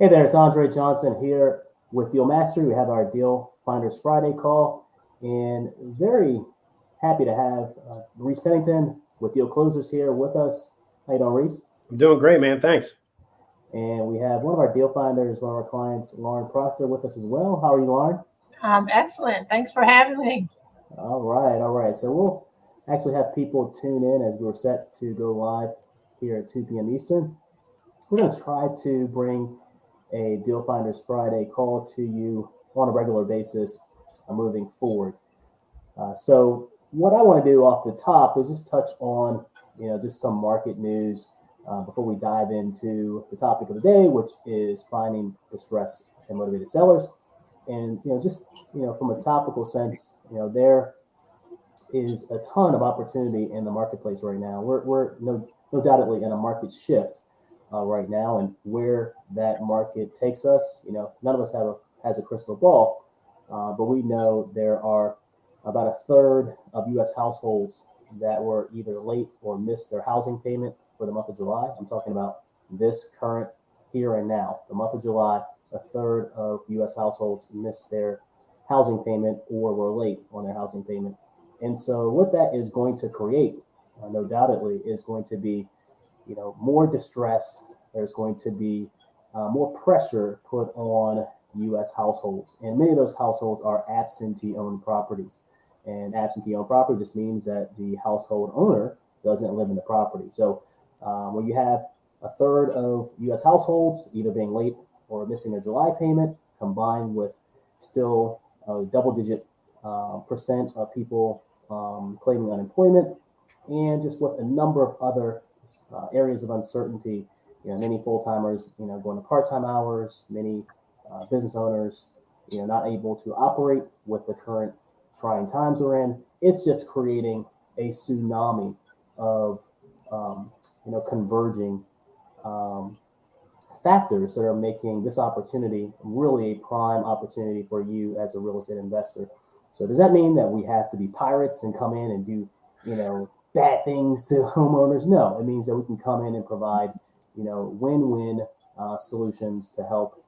Hey there, it's Andre Johnson here with Deal Mastery. We have our Deal Finders Friday call, and very happy to have Reese Pennington with Deal Closers here with us. How you doing, Reese? I'm doing great, man. Thanks. And we have one of our Deal Finders, one of our clients, Lauren Proctor, with us as well. How are you, Lauren? Excellent. Thanks for having me. All right, all right. So we'll actually have people tune in as we're set to go live here at 2 p.m. Eastern. We're going to try to bring a Deal Finders Friday call to you on a regular basis moving forward. So what I want to do off the top is just touch on, just some market news before we dive into the topic of the day, which is finding distress and motivated sellers. And, from a topical sense, there is a ton of opportunity in the marketplace right now. We're no doubtedly in a market shift right now, and where that market takes us, none of us has a crystal ball, but we know there are about a third of U.S. households that were either late or missed their housing payment for the month of July. I'm talking about this current here and now, the month of July. A third of U.S. households missed their housing payment or were late on their housing payment. And so, what that is going to create, no doubtedly, is going to be more distress. There's going to be more pressure put on U.S. households, and many of those households are absentee-owned properties. And absentee-owned property just means that the household owner doesn't live in the property. So when you have a third of U.S. households either being late or missing their July payment, combined with still a double-digit percent of people claiming unemployment, and just with a number of other areas of uncertainty. Many full timers, going to part time hours. Many business owners, not able to operate with the current trying times we're in. It's just creating a tsunami of, converging um, factors that are making this opportunity really a prime opportunity for you as a real estate investor. So does that mean that we have to be pirates and come in and do, bad things to homeowners? No, it means that we can come in and provide, win-win solutions to help,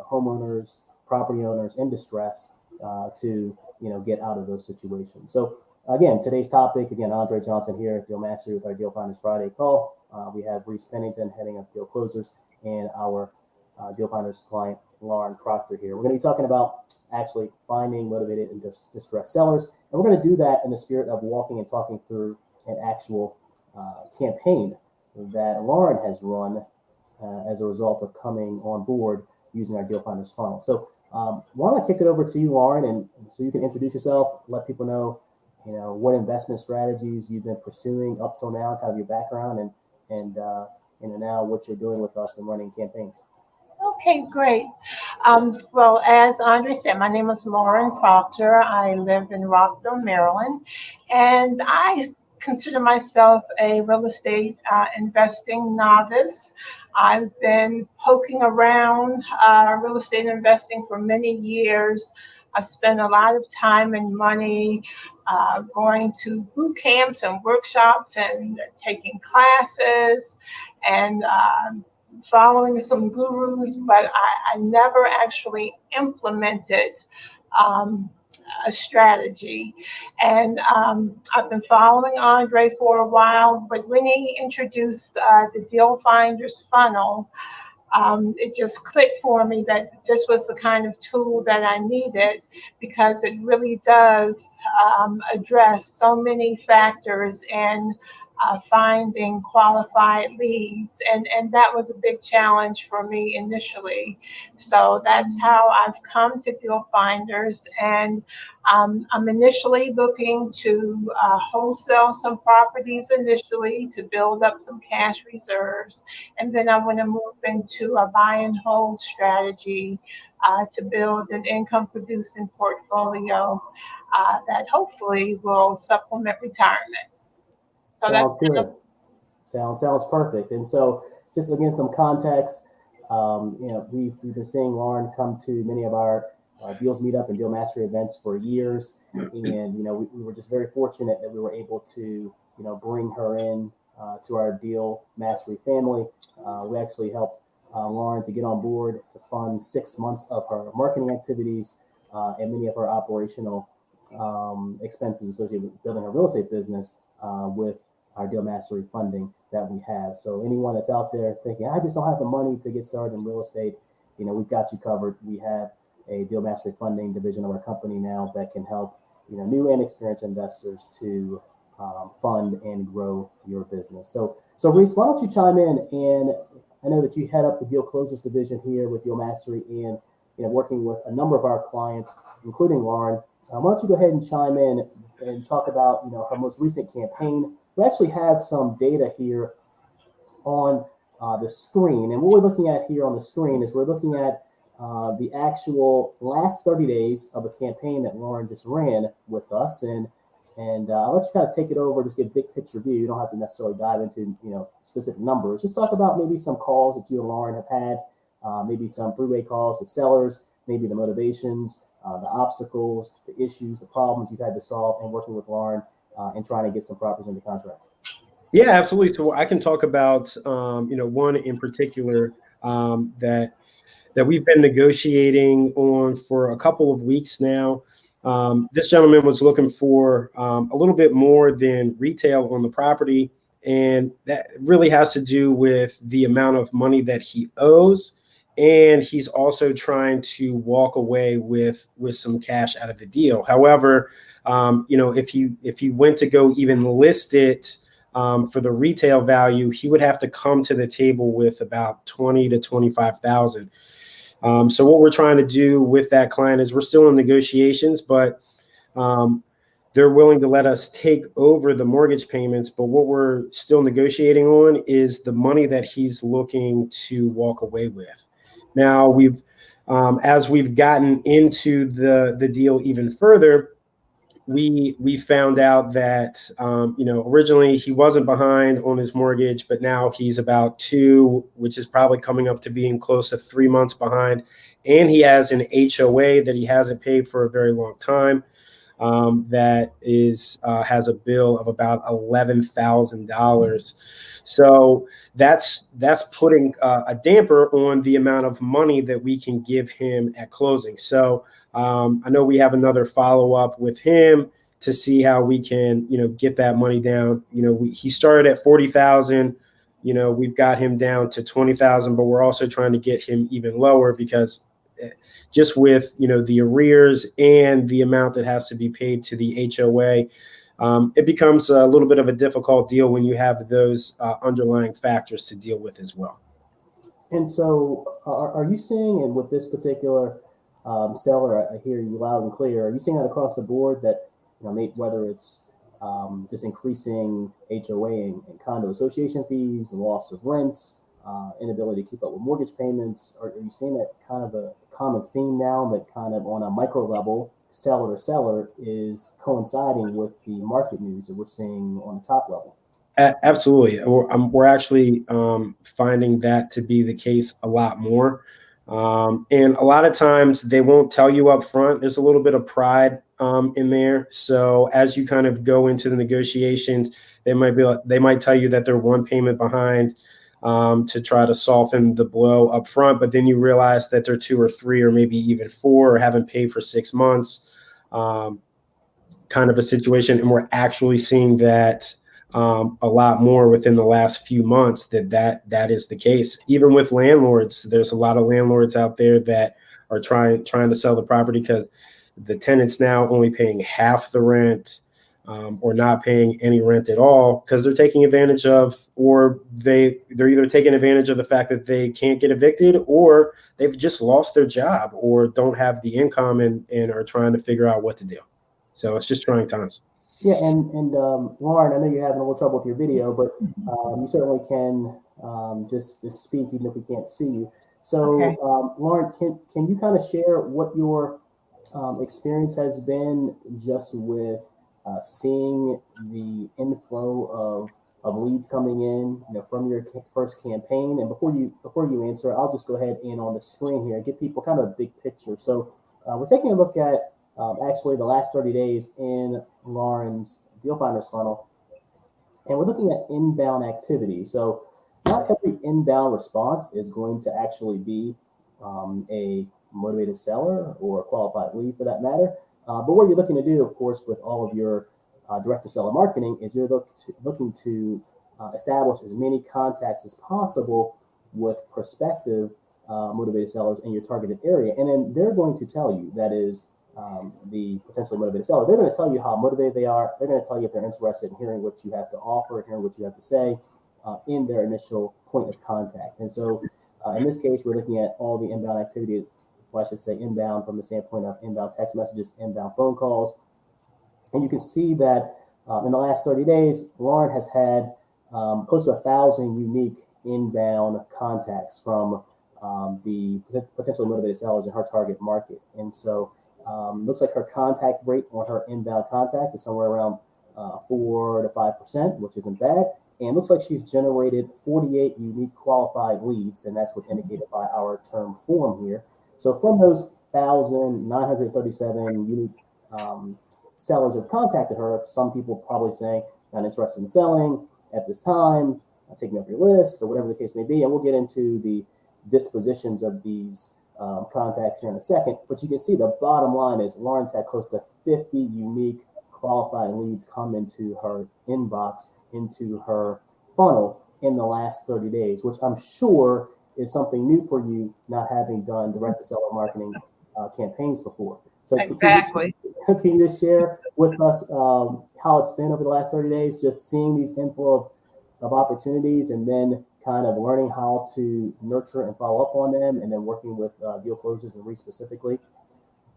homeowners, property owners in distress to, get out of those situations. So again, today's topic, again, Andre Johnson here at Deal Mastery with our Deal Finders Friday call. We have Reese Pennington heading up Deal Closers and our Deal Finders client, Lauren Proctor here. We're going to be talking about actually finding motivated and distressed sellers. And we're going to do that in the spirit of walking and talking through an actual campaign that Lauren has run as a result of coming on board using our Deal Finders funnel. So why don't I kick it over to you, Lauren, and so you can introduce yourself, let people know, what investment strategies you've been pursuing up till now, kind of your background, and now what you're doing with us and running campaigns. Okay, great. Well, as Andre said, my name is Lauren Proctor. I live in Rockville, Maryland, and I consider myself a real estate investing novice. I've been poking around real estate investing for many years. I've spent a lot of time and money going to boot camps and workshops and taking classes and following some gurus, but I never actually implemented um, a strategy. And I've been following Andre for a while, but when he introduced the Deal Finders funnel, it just clicked for me that this was the kind of tool that I needed because it really does address so many factors in finding qualified leads. And that was a big challenge for me initially. So that's how I've come to Deal Finders. And I'm initially looking to wholesale some properties initially to build up some cash reserves. And then I want to move into a buy and hold strategy to build an income producing portfolio that hopefully will supplement retirement. So that's Sounds good. Sounds perfect. And so, just again, some context. We've been seeing Lauren come to many of our deals meetup and deal mastery events for years, and we were just very fortunate that we were able to bring her in to our deal mastery family. We actually helped Lauren to get on board to fund 6 months of her marketing activities and many of her operational expenses associated with building a real estate business with our Deal Mastery funding that we have. So anyone that's out there thinking, I just don't have the money to get started in real estate, we've got you covered. We have a Deal Mastery funding division of our company now that can help new and experienced investors to fund and grow your business. So Reese, why don't you chime in? And I know that you head up the deal closers division here with Deal Mastery and working with a number of our clients, including Lauren. Why don't you go ahead and chime in and talk about her most recent campaign? We actually have some data here on the screen, and what we're looking at here on the screen is we're looking at the actual last 30 days of a campaign that Lauren just ran with us, and I'll let you kind of take it over, just get a big picture view. You don't have to necessarily dive into specific numbers. Just talk about maybe some calls that you and Lauren have had, maybe some three-way calls with sellers, maybe the motivations, the obstacles, the issues, the problems you've had to solve in working with Lauren and trying to get some properties into contract. Yeah, absolutely. So I can talk about one in particular that we've been negotiating on for a couple of weeks now. This gentleman was looking for a little bit more than retail on the property, and that really has to do with the amount of money that he owes, and he's also trying to walk away with some cash out of the deal. However, if he went to go even list it for the retail value, he would have to come to the table with about $20,000 to $25,000. So what we're trying to do with that client is we're still in negotiations, but they're willing to let us take over the mortgage payments. But what we're still negotiating on is the money that he's looking to walk away with. Now as we've gotten into the deal even further, we found out that originally he wasn't behind on his mortgage, but now he's about 2, which is probably coming up to being close to 3 months behind, and he has an HOA that he hasn't paid for a very long time. That has a bill of about $11,000. So that's putting a damper on the amount of money that we can give him at closing. So I know we have another follow-up with him to see how we can, get that money down. He started at 40,000. We've got him down to 20,000, but we're also trying to get him even lower because just with, the arrears and the amount that has to be paid to the HOA, it becomes a little bit of a difficult deal when you have those underlying factors to deal with as well. And so are you seeing, and with this particular seller, I hear you loud and clear, are you seeing that across the board that, whether it's just increasing HOA and condo association fees, loss of rents, inability to keep up with mortgage payments, are you seeing that kind of a common theme now that kind of on a micro level, seller to seller, is coinciding with the market news that we're seeing on the top level? Absolutely. We're actually finding that to be the case a lot more. And a lot of times they won't tell you up front. There's a little bit of pride in there. So as you kind of go into the negotiations, they might tell you that they're one payment behind to try to soften the blow up front. But then you realize that they're 2 or 3 or maybe even 4 or haven't paid for 6 months, kind of a situation. And we're actually seeing that a lot more within the last few months that is the case. Even with landlords, there's a lot of landlords out there that are trying to sell the property because the tenant's now only paying half the rent or not paying any rent at all because they're taking advantage of, or they're either taking advantage of the fact that they can't get evicted, or they've just lost their job or don't have the income and are trying to figure out what to do. So it's just trying times. Yeah, and Lauren, I know you're having a little trouble with your video, but you certainly can just speak even if we can't see you. So, Okay. Lauren, can you kind of share what your experience has been just with seeing the inflow of leads coming in, from your first campaign? And before you answer, I'll just go ahead and on the screen here and give people kind of a big picture. So we're taking a look at actually the last 30 days in Lauren's Deal Finders funnel, and we're looking at inbound activity. So not inbound response is going to actually be a motivated seller or a qualified lead for that matter. But what you're looking to do, of course, with all of your direct-to-seller marketing is you're looking to establish as many contacts as possible with prospective motivated sellers in your targeted area. And then they're going to tell you, that is the potentially motivated seller, they're going to tell you how motivated they are. They're going to tell you if they're interested in hearing what you have to offer, hearing what you have to say in their initial point of contact. And so in this case, we're looking at all the inbound activity, well, I should say inbound from the standpoint of inbound text messages, inbound phone calls. And you can see that in the last 30 days, Lauren has had close to 1,000 unique inbound contacts from the potentially motivated sellers in her target market. And so looks like her contact rate on her inbound contact is somewhere around 4 to 5%, which isn't bad. And looks like she's generated 48 unique qualified leads, and that's what's indicated by our term form here. So from those 1,937 unique sellers have contacted her, some people probably saying, not interested in selling at this time, take me off your list, or whatever the case may be. And we'll get into the dispositions of these contacts here in a second. But you can see the bottom line is Lauren's had close to 50 unique qualified leads come into her inbox, into her funnel in the last 30 days, which I'm sure is something new for you, not having done direct-to-seller marketing campaigns before. So Exactly. can you just share with us how it's been over the last 30 days, just seeing these inflow of opportunities and then kind of learning how to nurture and follow up on them, and then working with deal closers and specifically?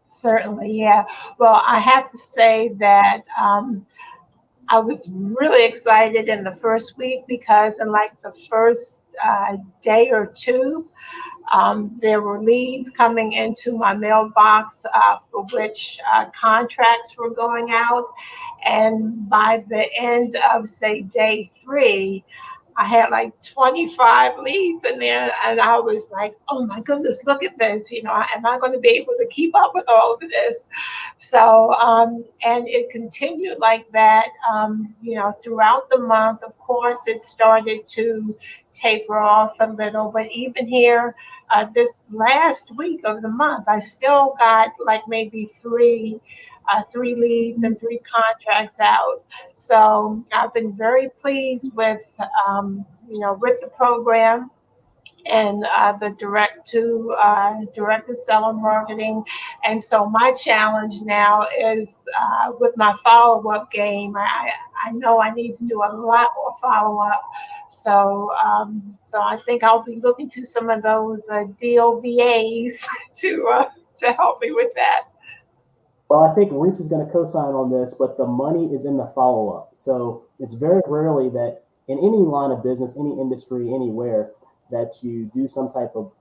Certainly, yeah. Well, I have to say that I was really excited in the first week because in like the first day or two, there were leads coming into my mailbox for which contracts were going out. And by the end of, say, day 3, I had like 25 leads in there. And I was like, oh my goodness, look at this. Am I going to be able to keep up with all of this? So, and it continued like that, throughout the month. Of course, it started to taper off a little, but even here, this last week of the month, I still got like maybe three leads and 3 contracts out. So I've been very pleased with, with the program and the direct to seller marketing. And so my challenge now is with my follow up game. I know I need to do a lot more follow up. So so I think I'll be looking to some of those deal VAs to help me with that. Well, I think Reach is going to co-sign on this, but the money is in the follow-up. So it's very rarely that in any line of business, any industry, anywhere, that you do some type of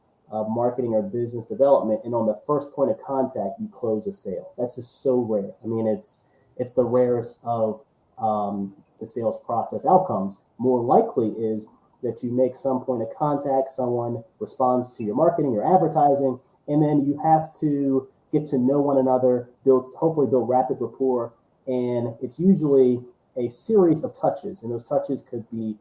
marketing or business development, and on the first point of contact, you close a sale. That's just so rare. I mean, it's the rarest of the sales process outcomes. More likely is that you make some point of contact, someone responds to your marketing, your advertising, and then you have to get to know one another, hopefully build rapid rapport. And it's usually a series of touches, and those touches could be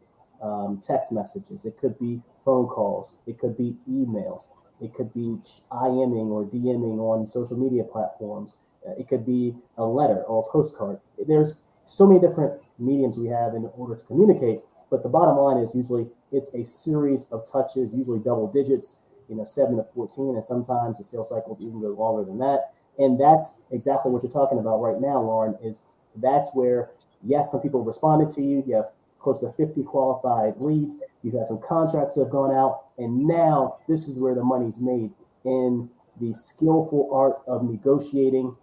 text messages, it could be phone calls, it could be emails, it could be IMing or DMing on social media platforms, it could be a letter or a postcard. There's so many different mediums we have in order to communicate, but the bottom line is usually it's a series of touches, usually double digits, 7 to 14, and sometimes the sales cycles even go longer than that. And that's exactly what you're talking about right now, Lauren, is that's where, yes, some people responded to you. You have close to 50 qualified leads. You've had some contracts that have gone out. And now this is where the money's made, in the skillful art of negotiating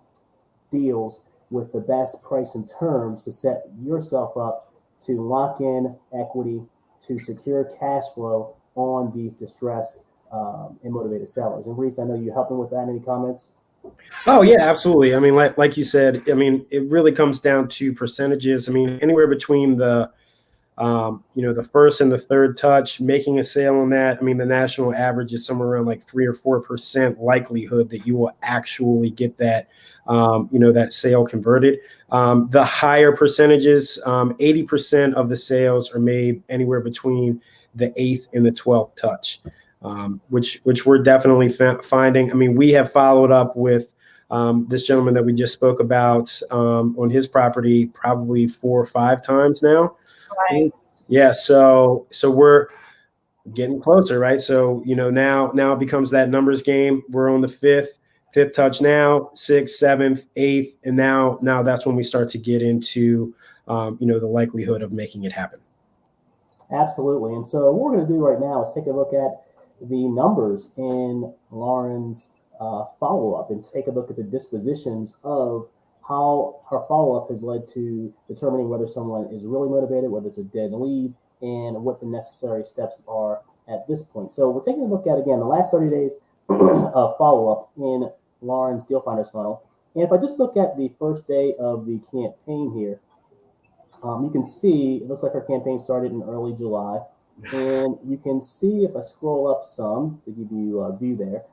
deals with the best price and terms to set yourself up to lock in equity, to secure cash flow on these distressed and motivated sellers. And Reese, I know you're helping with that. Any comments? Oh yeah, absolutely. I mean, like you said, I mean, it really comes down to percentages. I mean, anywhere between the the first and the third touch, making a sale on that. I mean, the national average is somewhere around like 3 or 4% likelihood that you will actually get that, that sale converted. The higher percentages, 80% of the sales are made anywhere between the 8th and the 12th touch, which we're definitely finding. I mean, we have followed up with this gentleman that we just spoke about on his property probably 4 or 5 times now. Right. Yeah, so we're getting closer, right? So now it becomes that numbers game. We're on the fifth touch now, 6th, 7th, 8th, and now that's when we start to get into the likelihood of making it happen. Absolutely. And so what we're going to do right now is take a look at the numbers in Lauren's follow-up and take a look at the dispositions of how her follow-up has led to determining whether someone is really motivated, whether it's a dead lead, and what the necessary steps are at this point. So we're taking a look at, again, the last 30 days of follow-up in Lauren's Deal Finders funnel. And if I just look at the first day of the campaign here, you can see it looks like our campaign started in early July. And you can see if I scroll up some to give you a view there,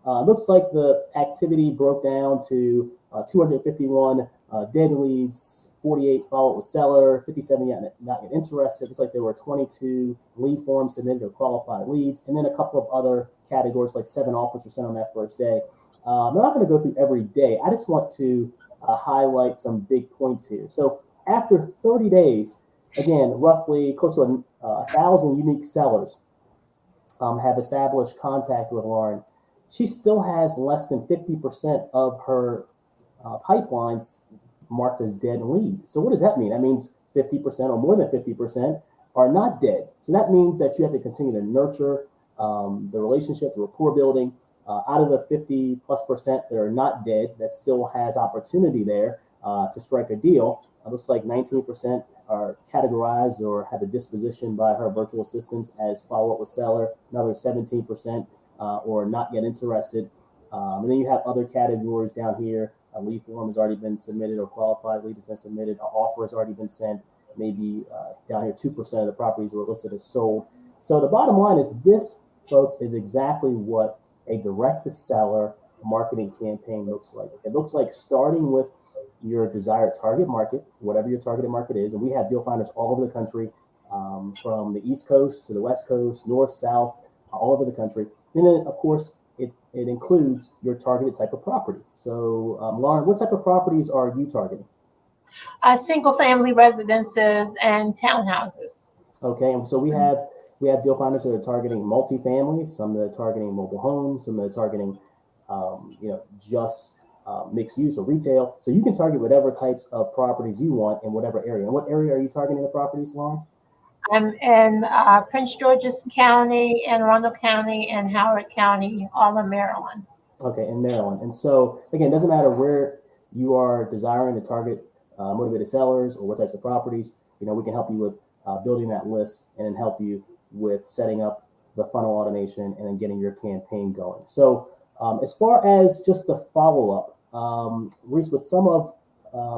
it looks like the activity broke down to 251 dead leads, 48 follow-up with seller, 57 not yet interested. It looks like there were 22 lead forms submitted or qualified leads, and then a couple of other categories like 7 offers were sent on that first day. I'm not going to go through every day. I just want to highlight some big points here. So after 30 days, again, roughly close to 1,000 unique sellers have established contact with Lauren. She still has less than 50% of her pipelines marked as dead lead. So what does that mean? That means 50% or more than 50% are not dead. So that means that you have to continue to nurture the relationship, the rapport building. Out of the 50+% that are not dead, that still has opportunity there to strike a deal. It looks like 19% are categorized or have a disposition by her virtual assistants as follow-up with seller. Another 17% or not yet interested. And then you have other categories down here. A lead form has already been submitted or qualified lead has been submitted. An offer has already been sent. Maybe down here 2% of the properties were listed as sold. So the bottom line is this, folks, is exactly what a direct-to-seller marketing campaign looks like. It looks like starting with your desired target market, whatever your targeted market is. And we have deal finders all over the country, from the East Coast to the West Coast, North, South, all over the country. And then, of course, it includes your targeted type of property. So, Lauren, what type of properties are you targeting? Single-family residences and townhouses. Okay, and so we have deal finders that are targeting multifamily, some that are targeting mobile homes, some that are targeting, just mixed use or retail. So you can target whatever types of properties you want in whatever area. And what area are you targeting the properties, Lauren? I'm in Prince George's County, Anne Arundel County, and Howard County, all in Maryland. Okay, in Maryland. And so, again, it doesn't matter where you are desiring to target motivated sellers or what types of properties. We can help you with building that list and then help you with setting up the funnel automation and then getting your campaign going. So as far as just the follow-up, Reese, with some of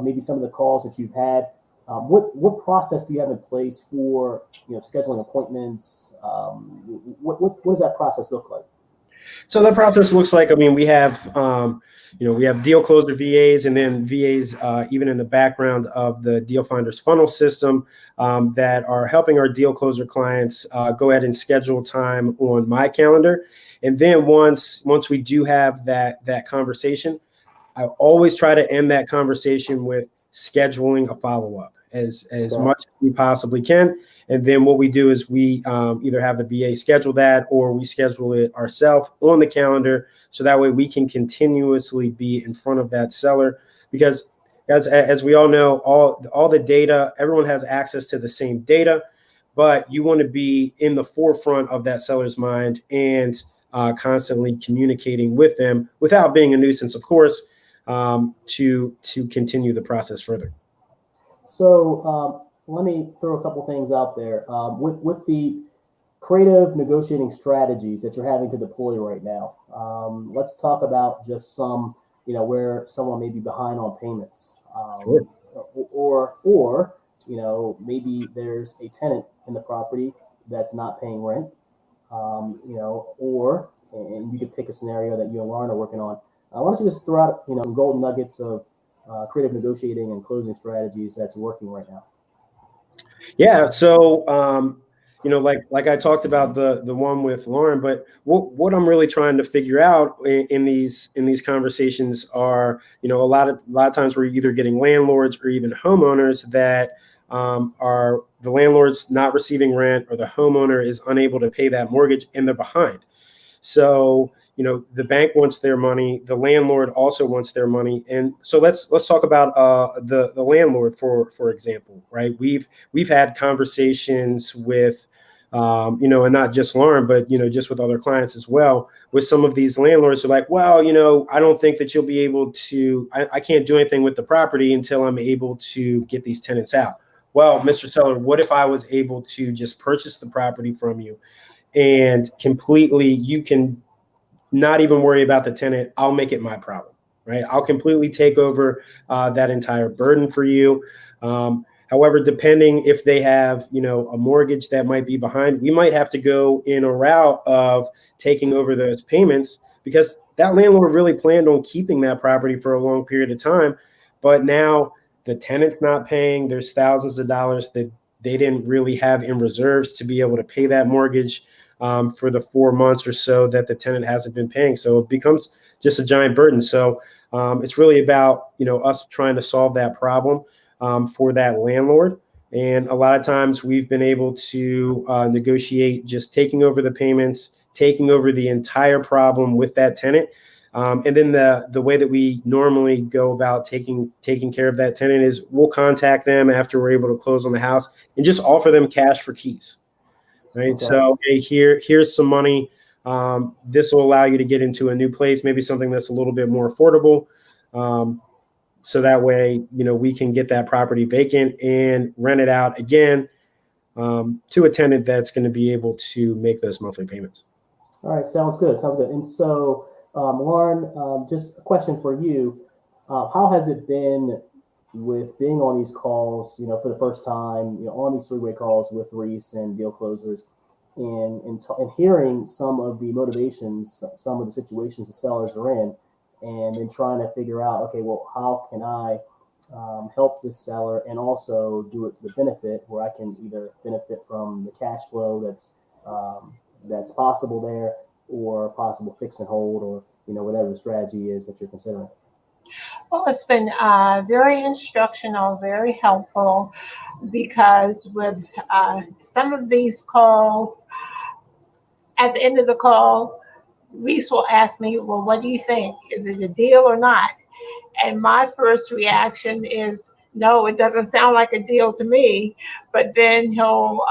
maybe some of the calls that you've had, what process do you have in place for scheduling appointments? What does that process look like? So the process looks like, we have, we have deal closer VAs and then VAs even in the background of the Deal Finders funnel system that are helping our deal closer clients go ahead and schedule time on my calendar. And then once we do have that conversation, I always try to end that conversation with scheduling a follow-up as much as we possibly can. And then what we do is we either have the VA schedule that or we schedule it ourselves on the calendar. So that way we can continuously be in front of that seller, because as we all know, all the data, everyone has access to the same data, but you want to be in the forefront of that seller's mind and constantly communicating with them without being a nuisance, of course, to continue the process further. So let me throw a couple things out there. With the creative negotiating strategies that you're having to deploy right now, let's talk about just some, where someone may be behind on payments, Sure. or maybe there's a tenant in the property that's not paying rent, or, and you could pick a scenario that you and Lauren are working on. Why don't you just throw out, some golden nuggets of creative negotiating and closing strategies that's working right now? Yeah. So like I talked about the one with Lauren, but what I'm really trying to figure out in these conversations are, a lot of times we're either getting landlords or even homeowners that are the landlord's not receiving rent, or the homeowner is unable to pay that mortgage and they're behind. So, the bank wants their money, the landlord also wants their money. And so let's talk about the landlord for example, right? We've had conversations with and not just Lauren, but just with other clients as well, with some of these landlords who are like, well, I don't think that you'll be able to, I can't do anything with the property until I'm able to get these tenants out. Well, Mr. Seller, what if I was able to just purchase the property from you, and completely, you can not even worry about the tenant. I'll make it my problem, right? I'll completely take over that entire burden for you. However, depending if they have, a mortgage that might be behind, we might have to go in a route of taking over those payments, because that landlord really planned on keeping that property for a long period of time. But now the tenant's not paying. There's thousands of dollars that they didn't really have in reserves to be able to pay that mortgage for the 4 months or so that the tenant hasn't been paying. So it becomes just a giant burden. So it's really about, us trying to solve that problem for that landlord. And a lot of times we've been able to negotiate just taking over the payments, taking over the entire problem with that tenant. And then the way that we normally go about taking care of that tenant is we'll contact them after we're able to close on the house and just offer them cash for keys. Right. Okay. So, hey, here's some money. This will allow you to get into a new place, maybe something that's a little bit more affordable. So that way, we can get that property vacant and rent it out again to a tenant that's going to be able to make those monthly payments. All right, sounds good. Sounds good. And so, Lauren, just a question for you: how has it been with being on these calls? For the first time, on these three-way calls with Reese and deal closers, and hearing some of the motivations, some of the situations the sellers are in, and then trying to figure out, okay, well, how can I help this seller and also do it to the benefit where I can either benefit from the cash flow that's possible there, or possible fix and hold, or whatever the strategy is that you're considering. Well, it's been very instructional, very helpful, because with some of these calls, at the end of the call, Reese will ask me, well, what do you think? Is it a deal or not? And my first reaction is, no, it doesn't sound like a deal to me. But then he'll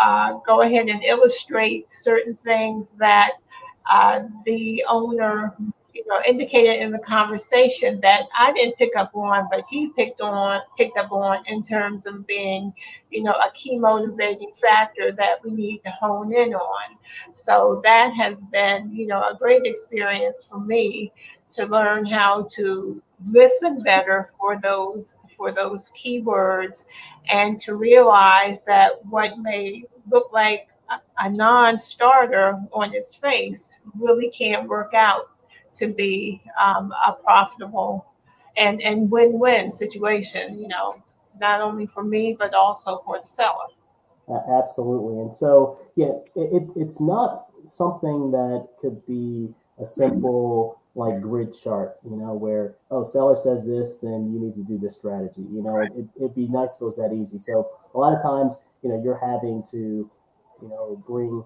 go ahead and illustrate certain things that the owner, indicated in the conversation that I didn't pick up on, but he picked up on in terms of being, a key motivating factor that we need to hone in on. So that has been, a great experience for me to learn how to listen better for those keywords, and to realize that what may look like a non-starter on its face really can work out to be a profitable and win-win situation, not only for me, but also for the seller. Absolutely. And so, yeah, it's not something that could be a simple like grid chart, where, oh, seller says this, then you need to do this strategy. It'd be nice if it was that easy. So a lot of times, you're having to, bring,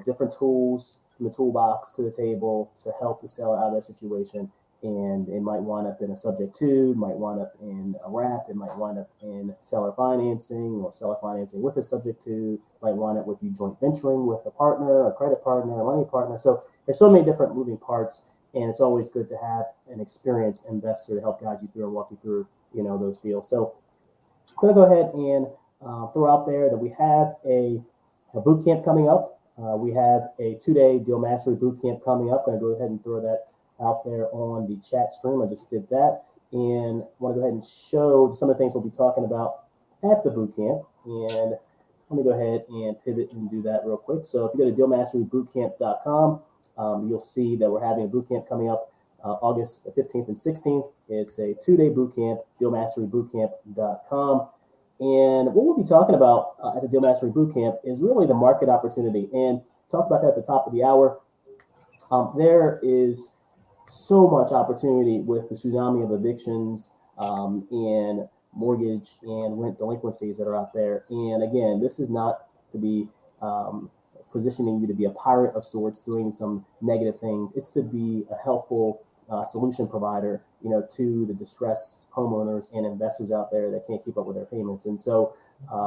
different tools from the toolbox to the table to help the seller out of that situation. And it might wind up in a subject to, might wind up in a wrap, it might wind up in seller financing, or seller financing with a subject to, might wind up with you joint venturing with a partner, a credit partner, a money partner. So there's so many different moving parts, and it's always good to have an experienced investor to help guide you through and walk you through, those deals. So I'm going to go ahead and throw out there that we have a boot camp coming up. We have a 2-day deal mastery boot camp coming up. I'm going to go ahead and throw that out there on the chat stream. I just did that, and I want to go ahead and show some of the things we'll be talking about at the boot camp. And let me go ahead and pivot and do that real quick. So if you go to dealmasterybootcamp.com, you'll see that we're having a boot camp coming up August 15th and 16th. It's a 2-day boot camp, dealmasterybootcamp.com. And what we'll be talking about at the Deal Mastery Bootcamp is really the market opportunity. And talked about that at the top of the hour. There is so much opportunity with the tsunami of evictions and mortgage and rent delinquencies that are out there. And again, this is not to be positioning you to be a pirate of sorts, doing some negative things. It's to be a helpful solution provider, to the distressed homeowners and investors out there that can't keep up with their payments. And so,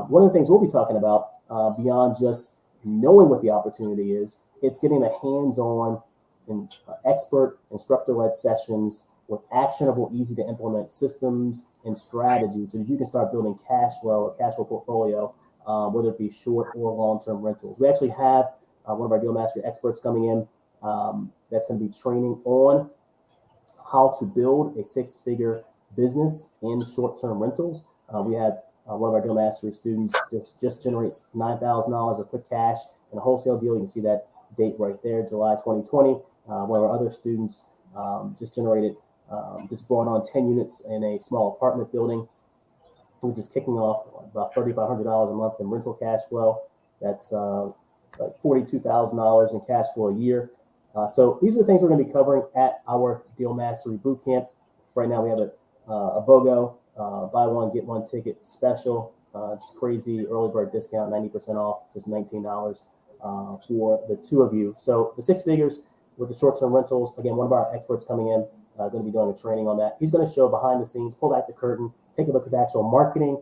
one of the things we'll be talking about beyond just knowing what the opportunity is, it's getting a hands-on and expert instructor-led sessions with actionable, easy to implement systems and strategies so that you can start building a cash flow portfolio, whether it be short or long-term rentals. We actually have one of our Deal Mastery experts coming in that's going to be training on how to build a six-figure business in short-term rentals. We had one of our Deal Mastery students just generates $9,000 of quick cash in a wholesale deal. You can see that date right there, July 2020. One of our other students just brought on 10 units in a small apartment building, which is kicking off about $3,500 a month in rental cash flow. That's like $42,000 in cash flow a year. So these are the things we're going to be covering at our Deal Mastery Bootcamp. Right now we have a BOGO, buy one, get one ticket special. It's crazy early bird discount, 90% off, just $19 for the two of you. So the six figures with the short-term rentals, again, one of our experts coming in, going to be doing a training on that. He's going to show behind the scenes, pull back the curtain, take a look at the actual marketing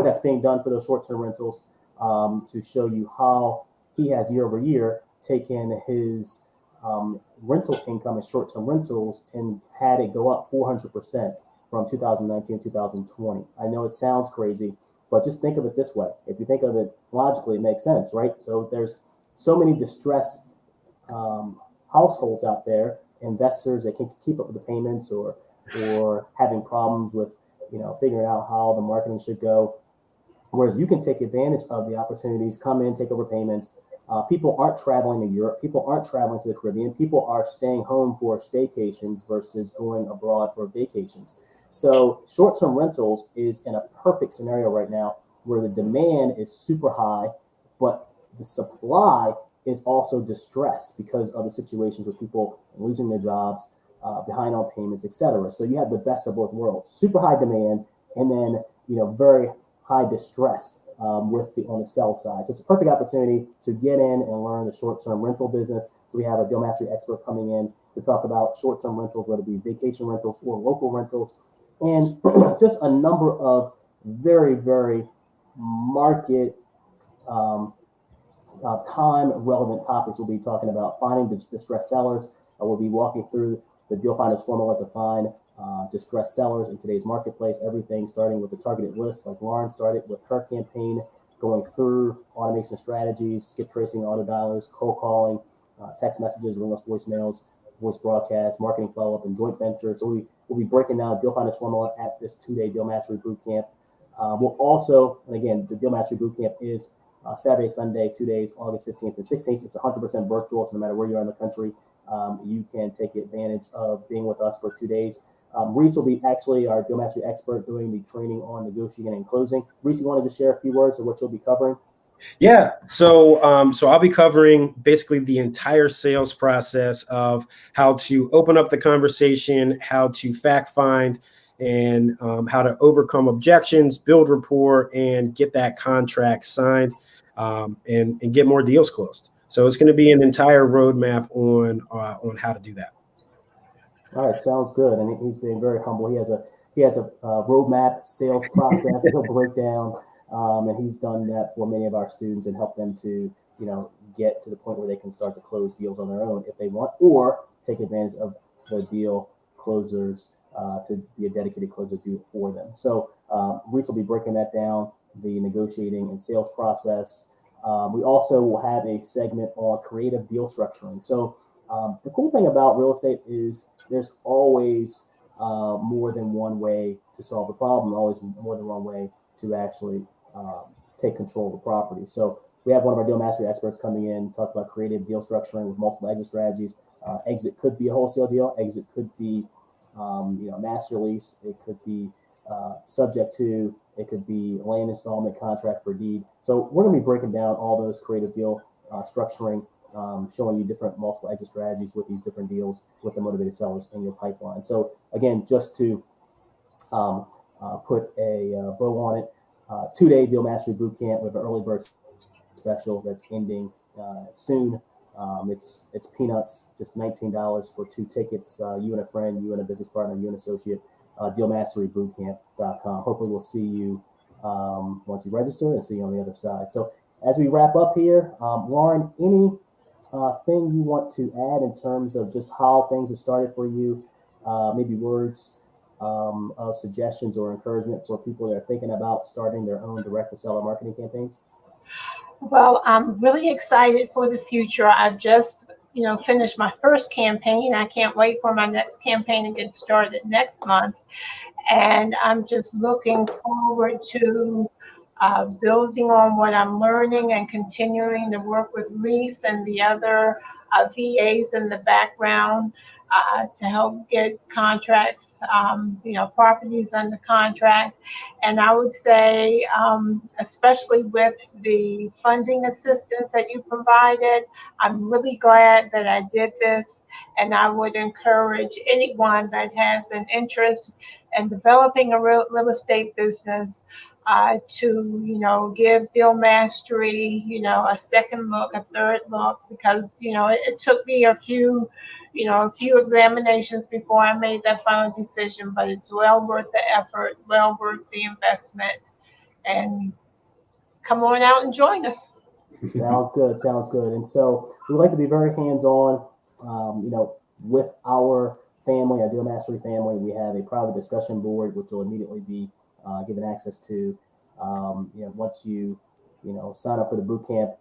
that's being done for those short-term rentals to show you how he has year over year taken his rental income in short-term rentals and had it go up 400% from 2019 to 2020. I know it sounds crazy, but just think of it this way. If you think of it logically, it makes sense, right? So there's so many distressed households out there, investors that can't keep up with the payments or having problems with, figuring out how the marketing should go. Whereas you can take advantage of the opportunities, come in, take over payments. People aren't traveling to Europe. People aren't traveling to the Caribbean. People are staying home for staycations versus going abroad for vacations. So short-term rentals is in a perfect scenario right now where the demand is super high, but the supply is also distressed because of the situations with people losing their jobs, behind on payments, etc. So you have the best of both worlds: super high demand, and then very high distress on the sell side. So it's a perfect opportunity to get in and learn the short-term rental business. So we have a Deal Mastery expert coming in to talk about short-term rentals, whether it be vacation rentals or local rentals, and just a number of very, very market time relevant topics. We'll be talking about finding distressed sellers. We'll be walking through the Deal Finder's formula to find distressed sellers in today's marketplace. Everything starting with the targeted list, like Lauren started with her campaign, going through automation strategies, skip tracing, auto dialers, cold calling, text messages, ringless voicemails, voice broadcasts, marketing follow-up, and joint ventures. So we'll be breaking down Deal Finder's formula at this 2-day Deal Mastery Bootcamp. We'll also, and again, the Deal Mastery Bootcamp is Saturday, Sunday, 2 days, August 15th and 16th. It's 100% virtual, so no matter where you are in the country, you can take advantage of being with us for 2 days. Reese will be actually our Deal Mastery expert doing the training on negotiating and closing. Reese, you wanted to share a few words of what you'll be covering? Yeah. So I'll be covering basically the entire sales process of how to open up the conversation, how to fact find, and how to overcome objections, build rapport, and get that contract signed, and get more deals closed. So it's going to be an entire roadmap on how to do that. All right, sounds good. And he's being very humble. He has a roadmap sales process that he'll break down, and he's done that for many of our students and helped them to get to the point where they can start to close deals on their own if they want, or take advantage of the deal closers to be a dedicated closer do it for them. So Reese will be breaking that down, the negotiating and sales process. We also will have a segment on creative deal structuring. So the cool thing about real estate is there's always more than one way to solve the problem, always more than one way to actually take control of the property. So we have one of our Deal Mastery experts coming in, talk about creative deal structuring with multiple exit strategies. Exit could be a wholesale deal. Exit could be master lease. It could be subject to, it could be land installment, contract for deed. So we're going to be breaking down all those creative deal structuring, showing you different multiple exit strategies with these different deals with the motivated sellers in your pipeline. So again, just to put a bow on it, 2-day Deal Mastery Bootcamp with an early bird special that's ending soon. It's peanuts, just $19 for 2 tickets. You and a friend, you and a business partner, you and associate. DealMasteryBootcamp.com. Hopefully, we'll see you once you register and see you on the other side. So, as we wrap up here, Lauren, any thing you want to add in terms of just how things have started for you? Maybe words of suggestions or encouragement for people that are thinking about starting their own direct-to-seller marketing campaigns? Well, I'm really excited for the future. I've just, finished my first campaign. I can't wait for my next campaign to get started next month. And I'm just looking forward to building on what I'm learning and continuing to work with Reese and the other VAs in the background to help get contracts, properties under contract. And I would say, especially with the funding assistance that you provided, I'm really glad that I did this. And I would encourage anyone that has an interest in developing a real estate business to give Deal Mastery a second look, a third look, because it took me a few examinations before I made that final decision, but it's well worth the effort, well worth the investment. And come on out and join us. Sounds good. Sounds good. And so we like to be very hands-on, with our family, our Deal Mastery family. We have a private discussion board, which will immediately be given access to. Once you sign up for the boot camp,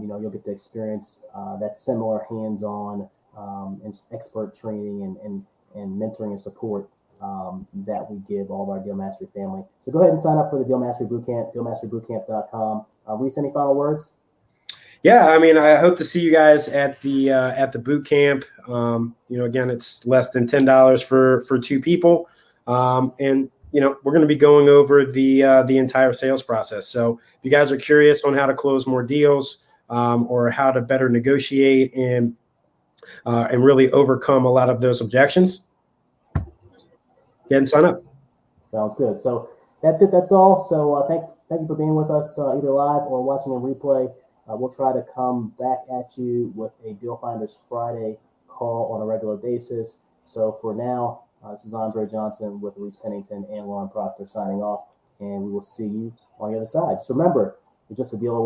you'll get to experience that similar hands-on and expert training and mentoring and support that we give all of our Deal Mastery family. So go ahead and sign up for the Deal Mastery Bootcamp, DealMasteryBootcamp.com. Reese, any final words? Yeah, I mean, I hope to see you guys at the boot camp. Again, it's less than $10 for 2 people, and we're going to be going over the entire sales process. So if you guys are curious on how to close more deals or how to better negotiate and really overcome a lot of those objections, go ahead and sign up. Sounds good. So that's it. That's all. So thank you for being with us either live or watching a replay. We'll try to come back at you with a Deal Finders Friday call on a regular basis. So for now, this is Andre Johnson with Reese Pennington and Lauren Proctor signing off, and we will see you on the other side. Just remember, you're just a deal away.